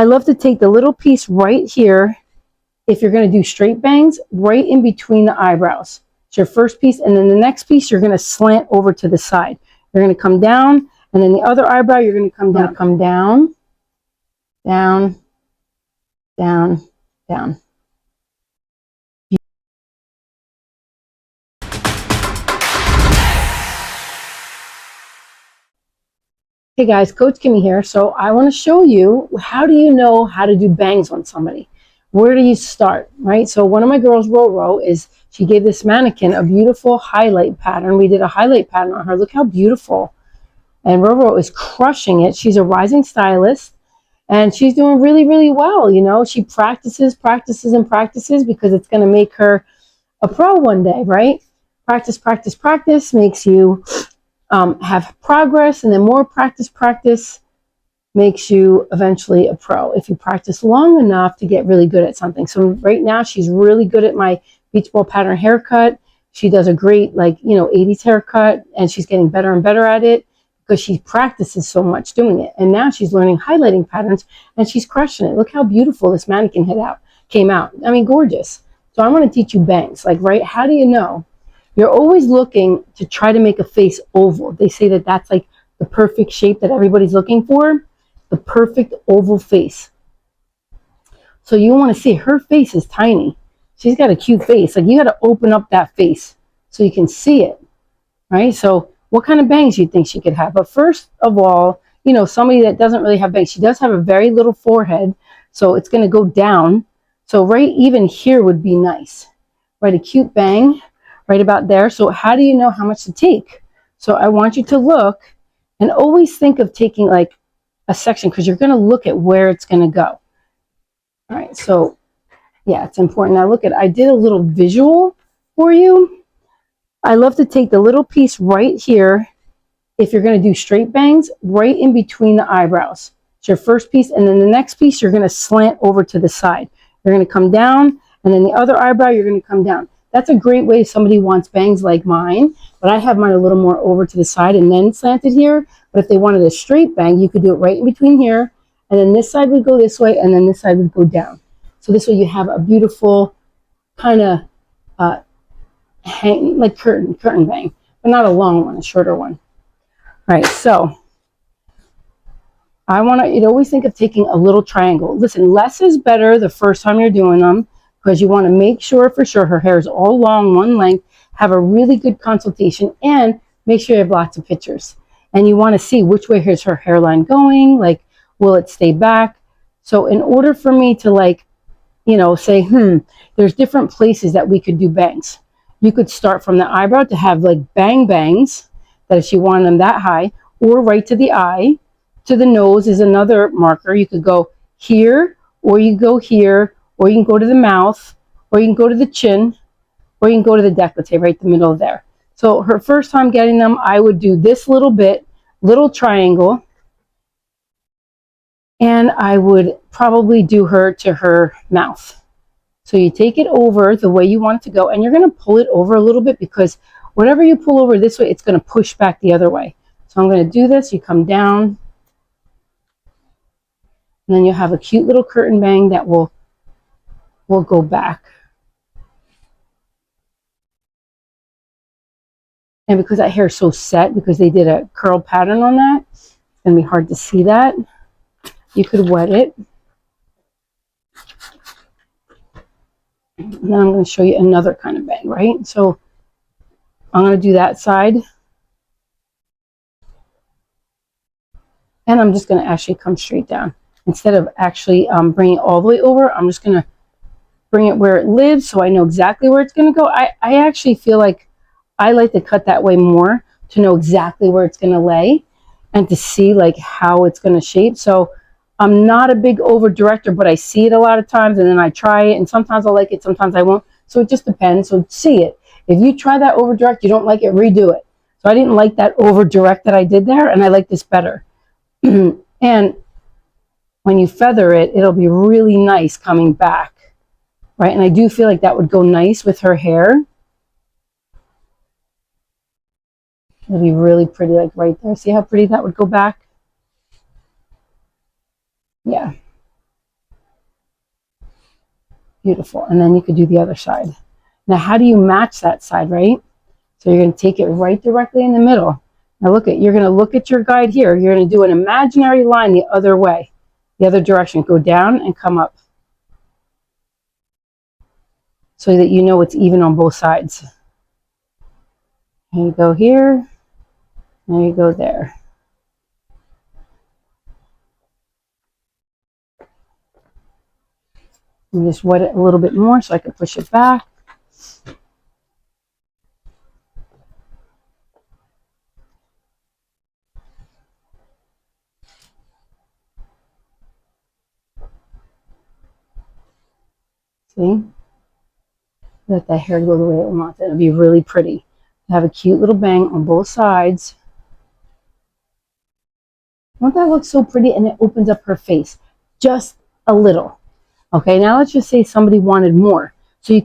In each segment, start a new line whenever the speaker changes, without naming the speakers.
I love to take the little piece right here, if you're going to do straight bangs, right in between the eyebrows. It's your first piece, and then the next piece you're going to slant over to the side. You're going to come down, and then the other eyebrow you're going to come down. Come down, down, down, down. Hey guys, Coach Kimmy here. So I want to show you, how do you know how to do bangs on somebody? Where do you start, right? So one of my girls, Roro, she gave this mannequin a beautiful highlight pattern. We did a highlight pattern on her. Look how beautiful. And Roro is crushing it. She's a rising stylist, and she's doing really, really well. You know, she practices, and practices, because it's going to make her a pro one day, right? Practice, practice, practice makes you have progress, and then more practice makes you eventually a pro if you practice long enough to get really good at something. So right now she's really good at my beach ball pattern haircut. She does a great, like, you know, 80s haircut, and she's getting better and better at it because she practices so much doing it. And now she's learning highlighting patterns, and she's crushing it. Look how beautiful this mannequin came out. I mean, gorgeous. So I want to teach you bangs. Like, right, how do you know? You're always looking to try to make a face oval. They say that that's like the perfect shape that everybody's looking for, the perfect oval face. So you want to see, her face is tiny. She's got a cute face. Like, you got to open up that face so you can see it, right? So what kind of bangs do you think she could have? But first of all, you know, somebody that doesn't really have bangs, she does have a very little forehead, so it's going to go down. So right even here would be nice, right? A cute bang right about there. So how do you know how much to take? So I want you to look and always think of taking like a section, because you're going to look at where it's going to go. All right, so yeah, it's important. Now look at, I did a little visual for you. I love to take the little piece right here, if you're going to do straight bangs, right in between the eyebrows. It's your first piece, and then the next piece you're going to slant over to the side. You're going to come down, and then the other eyebrow you're going to come down. That's a great way if somebody wants bangs like mine, but I have mine a little more over to the side and then slanted here. But if they wanted a straight bang, you could do it right in between here, and then this side would go this way, and then this side would go down. So this way you have a beautiful kind of hang, like curtain bang, but not a long one, a shorter one. All right, so I want you to always think of taking a little triangle. Listen, less is better the first time you're doing them, because you want to make sure for sure her hair is all long, one length, have a really good consultation, and make sure you have lots of pictures. And you want to see which way is her hairline going, like, will it stay back? So in order for me to, like, you know, say, there's different places that we could do bangs. You could start from the eyebrow to have like bang bangs, that if you want them that high, or right to the eye. To the nose is another marker. You could go here, or you go here, or you can go to the mouth, or you can go to the chin, or you can go to the décolleté, right in the middle there. So her first time getting them, I would do this little bit, little triangle, and I would probably do her to her mouth. So you take it over the way you want it to go, and you're going to pull it over a little bit, because whatever you pull over this way, it's going to push back the other way. So I'm going to do this. You come down, and then you'll have a cute little curtain bang that will go back. And because that hair is so set, because they did a curl pattern on that, it's going to be hard to see that. You could wet it. And then I'm going to show you another kind of bang, right? So I'm going to do that side. And I'm just going to actually come straight down. Instead of actually bringing it all the way over, I'm just going to bring it where it lives, so I know exactly where it's going to go. I actually feel like I like to cut that way more, to know exactly where it's going to lay and to see like how it's going to shape. So I'm not a big over director, but I see it a lot of times, and then I try it, and sometimes I'll like it, sometimes I won't. So it just depends. So see it. If you try that over direct, you don't like it, redo it. So I didn't like that over direct that I did there, and I like this better. And when you feather it, it'll be really nice coming back, right? And I do feel like that would go nice with her hair. It'll be really pretty, like right there. See how pretty that would go back? Yeah. Beautiful. And then you could do the other side. Now, how do you match that side, right? So you're going to take it right directly in the middle. Now you're going to look at your guide here. You're going to do an imaginary line the other way, the other direction. Go down and come up so that you know it's even on both sides. There you go here. There you go there. And just wet it a little bit more so I can push it back. See? Let that hair go the way it wants. It'll be really pretty. Have a cute little bang on both sides. Won't that look so pretty? And it opens up her face just a little. Okay, now let's just say somebody wanted more. So you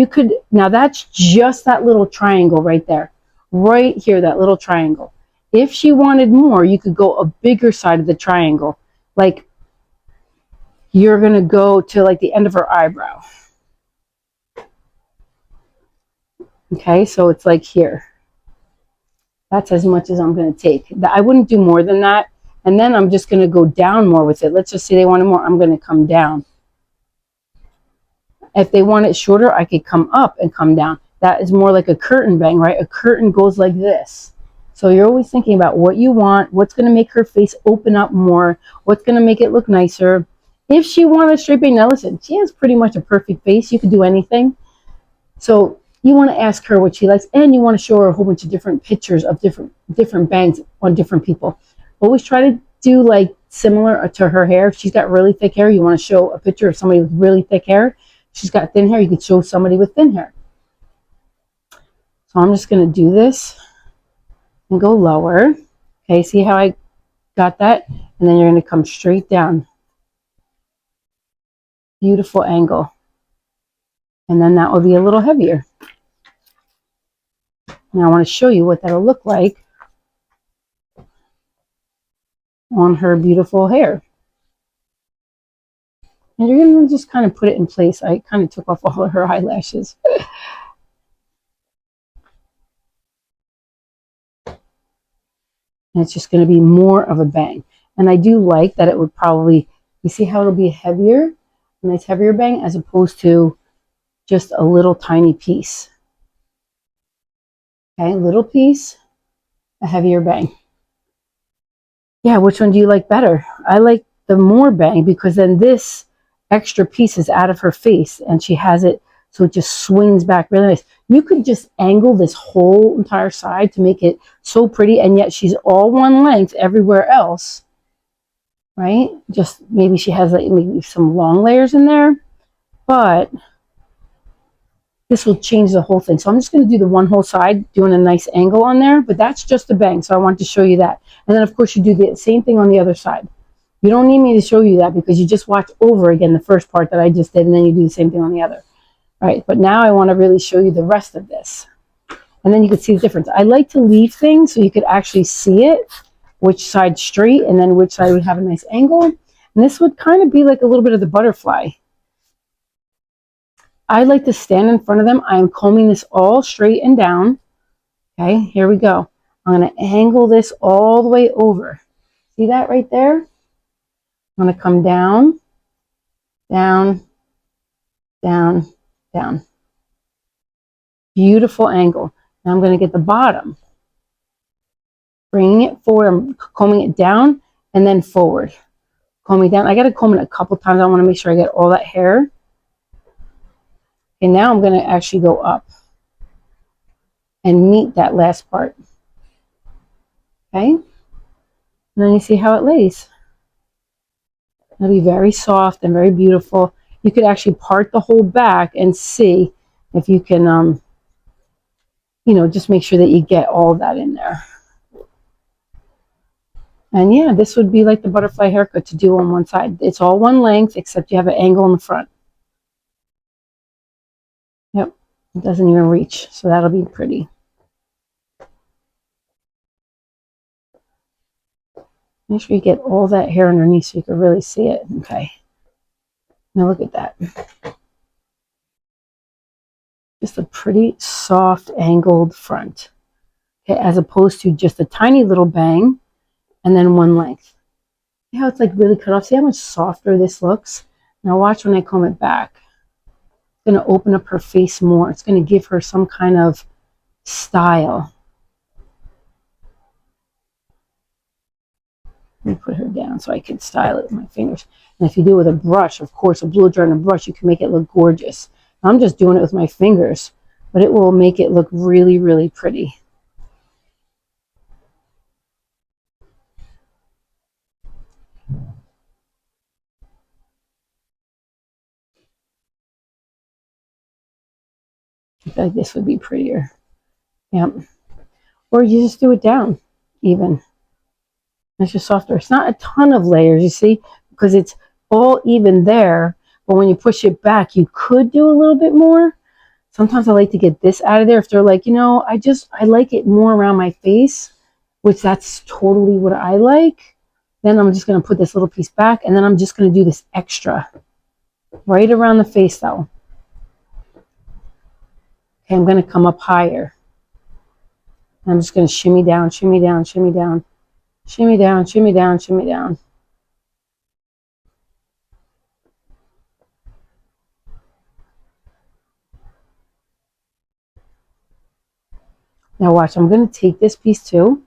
could, now that's just that little triangle right there. Right here, that little triangle. If she wanted more, you could go a bigger side of the triangle. Like you're going to go to like the end of her eyebrow. Okay, so it's like here. That's as much as I'm going to take. I wouldn't do more than that. And then I'm just going to go down more with it. Let's just say they wanted more. I'm going to come down. If they want it shorter, I could come up and come down. That is more like a curtain bang, right? A curtain goes like this. So you're always thinking about what you want, what's going to make her face open up more, what's going to make it look nicer. If she wanted a straight bang, now listen, she has pretty much a perfect face. You could do anything. So you want to ask her what she likes, and you want to show her a whole bunch of different pictures of different bangs on different people. Always try to do like similar to her hair. If she's got really thick hair, you want to show a picture of somebody with really thick hair. If she's got thin hair, you could show somebody with thin hair. So I'm just going to do this and go lower. Okay, see how I got that? And then you're going to come straight down. Beautiful angle. And then that will be a little heavier. Now I want to show you what that'll look like on her beautiful hair. And you're going to just kind of put it in place. I kind of took off all of her eyelashes. And it's just going to be more of a bang. And I do like that it would probably, you see how it'll be heavier, a nice heavier bang, as opposed to just a little tiny piece. Okay, little piece, a heavier bang. Yeah, which one do you like better? I like the more bang because then this extra piece is out of her face and she has it so it just swings back really nice. You could just angle this whole entire side to make it so pretty, and yet she's all one length everywhere else, right? Just maybe she has like maybe some long layers in there, but this will change the whole thing. So I'm just going to do the one whole side, doing a nice angle on there, but that's just a bang. So I want to show you that. And then of course you do the same thing on the other side. You don't need me to show you that because you just watch over again the first part that I just did, and then you do the same thing on the other. All right, but now I want to really show you the rest of this. And then you can see the difference. I like to leave things so you could actually see it, which side straight and then which side would have a nice angle. And this would kind of be like a little bit of the butterfly. I like to stand in front of them. I am combing this all straight and down. Okay, here we go. I'm going to angle this all the way over. See that right there? I'm going to come down, down, down, down. Beautiful angle. Now I'm going to get the bottom. Bringing it forward, I'm combing it down and then forward. Combing down. I got to comb it a couple times. I want to make sure I get all that hair. And now I'm going to actually go up and meet that last part. Okay? And then you see how it lays. It'll be very soft and very beautiful. You could actually part the whole back and see if you can, you know, just make sure that you get all that in there. And yeah, this would be like the butterfly haircut to do on one side. It's all one length, except you have an angle in the front. Yep, it doesn't even reach, so that'll be pretty. Make sure you get all that hair underneath so you can really see it. Okay. Now look at that. Just a pretty soft angled front. Okay, as opposed to just a tiny little bang and then one length. See how it's like really cut off? See how much softer this looks? Now watch when I comb it back. It's going to open up her face more. It's going to give her some kind of style. Let me put her down so I can style it with my fingers. And if you do it with a brush, of course, a blow dry and a brush, you can make it look gorgeous. I'm just doing it with my fingers, but it will make it look really, really pretty. I feel like this would be prettier. Yep. Or you just do it down even. It's just softer. It's not a ton of layers, you see, because it's all even there. But when you push it back, you could do a little bit more. Sometimes I like to get this out of there if they're like, you know, I like it more around my face, which that's totally what I like. Then I'm just going to put this little piece back, and then I'm just going to do this extra right around the face though. Okay, I'm going to come up higher. I'm just going to shimmy down, shimmy down, shimmy down, shimmy down, shimmy down, shimmy down. Now watch, I'm going to take this piece too.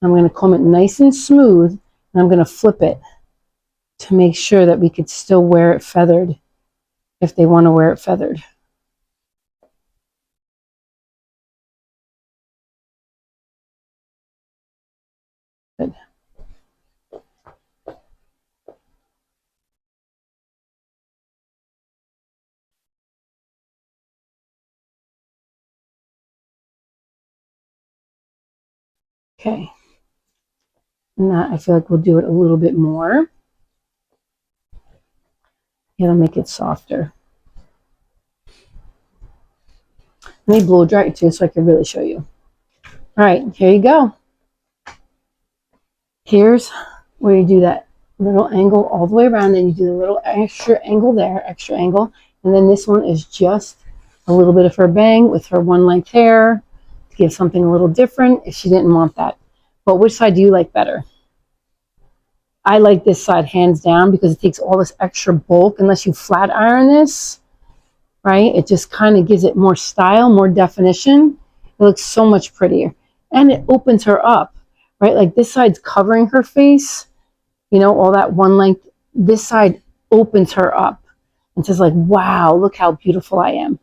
I'm going to comb it nice and smooth, and I'm going to flip it to make sure that we could still wear it feathered if they want to wear it feathered. Good. Okay. And that, I feel like we'll do it a little bit more. It'll make it softer. Let me blow dry it too so I can really show you. All right, here you go. Here's where you do that little angle all the way around, and you do the little extra angle there, extra angle. And then this one is just a little bit of her bang with her one length hair to give something a little different if she didn't want that. But which side do you like better? I like this side hands down because it takes all this extra bulk. Unless you flat iron this, right? It just kind of gives it more style, more definition. It looks so much prettier. And it opens her up, right? Like this side's covering her face, you know, all that one length. This side opens her up and says like, wow, look how beautiful I am.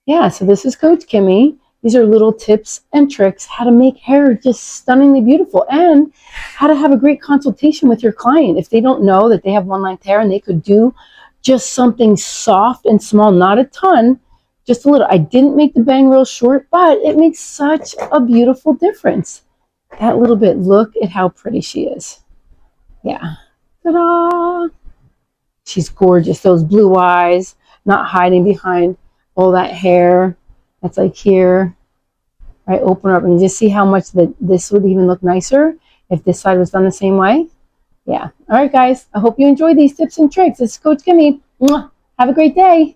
Yeah, so this is Coach Kimmy. These are little tips and tricks how to make hair just stunningly beautiful and how to have a great consultation with your client. If they don't know that they have one length hair and they could do just something soft and small, not a ton, just a little. I didn't make the bang real short, but it makes such a beautiful difference. That little bit, look at how pretty she is. Yeah. Ta-da! She's gorgeous. Those blue eyes, not hiding behind all that hair. That's like here, right? Open up and you just see how much that this would even look nicer if this side was done the same way. Yeah. All right, guys. I hope you enjoyed these tips and tricks. This is Coach Kimmy. Have a great day.